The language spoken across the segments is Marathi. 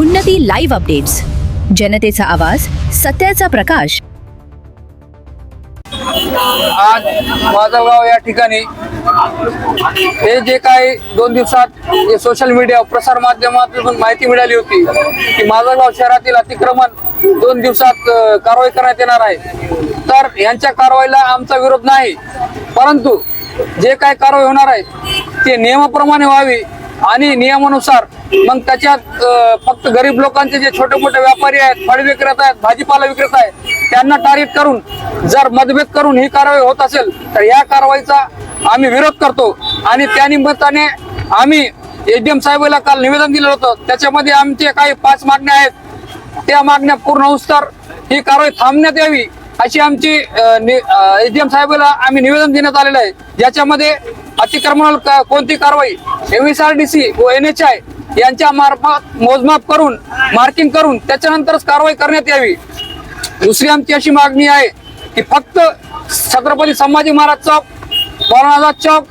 उन्नती लाईव्ह अपडेट्स, जनतेचा आवाज, सत्याचा प्रकाश। आज माझगाव या ठिकाणी हे जे काही 2 दिवसात सोशल मीडिया प्रसार माध्यमातून माहिती मिळाली होती की माझगाव शहरातील अतिक्रमण 2 दिवसात कारवाई करण्यात येणार आहे, तर यांच्या कारवाईला आमचा विरोध नाही, परंतु जे काही कारवाई होणार आहे ते नियमाप्रमाणे व्हावी आणि नियमानुसार मग त्याच्यात फक्त गरीब लोकांचे जे छोटे मोठे व्यापारी आहेत, फळ विक्रेता आहेत, भाजीपाला विक्रेता आहेत, त्यांना टार्गेट करून जर मतभेद करून ही कारवाई होत असेल तर या कारवाईचा आम्ही विरोध करतो। आणि त्या निमित्ताने आम्ही एसडीएम साहेबांना काल निवेदन दिलं होतं, त्याच्यामध्ये आमचे काही 5 मागण्या आहेत, त्या मागण्या पूर्ण होऊस्तर ही कारवाई थांबण्यात यावी अशी आमची एसडीएम साहेबांना आम्ही निवेदन देण्यात आलेलं आहे, ज्याच्यामध्ये अतिक्रमणावर कोणती कारवाई MSRDC व NHI यांच्या मार्फत मोजमाप करून मार्किंग करून त्याच्यानंतरच कारवाई करण्यात यावी। दुसरी आमची अशी मागणी आहे की फक्त छत्रपती संभाजी महाराज चौक, औरंगाबाद चौक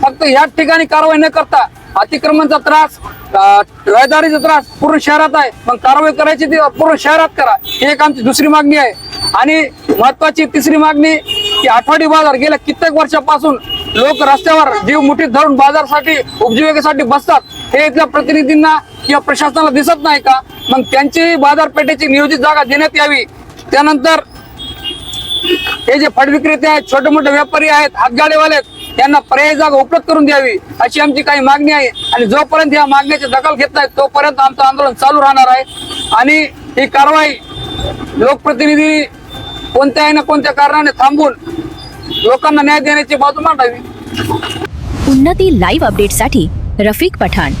फक्त याच ठिकाणी कारवाई न करता अतिक्रमणचा त्रास, रहदारीचा त्रास पूर्ण शहरात आहे, मग कारवाई करायची ती पूर्ण शहरात करा, ही एक आमची दुसरी मागणी आहे। आणि महत्वाची तिसरी मागणी की आठवडी बाजार गेल्या कित्येक वर्षापासून लोक रस्त्यावर जीव मुठीत धरून बाजारासाठी उपजीविकेसाठी बसतात, हे इथल्या प्रतिनिधींना किंवा प्रशासनाला दिसत नाही का? मग त्यांची बाजारपेठेची नियोजित जागा देण्यात यावी। त्यानंतर हे जे फळ विक्रेते आहेत, छोटे मोठे व्यापारी आहेत, हातगाडीवाले आहेत, यांना पर्यायी जागा उपलब्ध करून द्यावी अशी आमची काही मागणी आहे। आणि जोपर्यंत या मागण्याची दखल घेत नाहीत तोपर्यंत आमचं आंदोलन चालू राहणार आहे। आणि ही कारवाई लोकप्रतिनिधी कोणत्याही ना कोणत्या कारणाने थांबून लोकांना न्याय देण्याची बाजू मांडावी। उन्नती लाईव्ह अपडेट्ससाठी रफिक पठाण।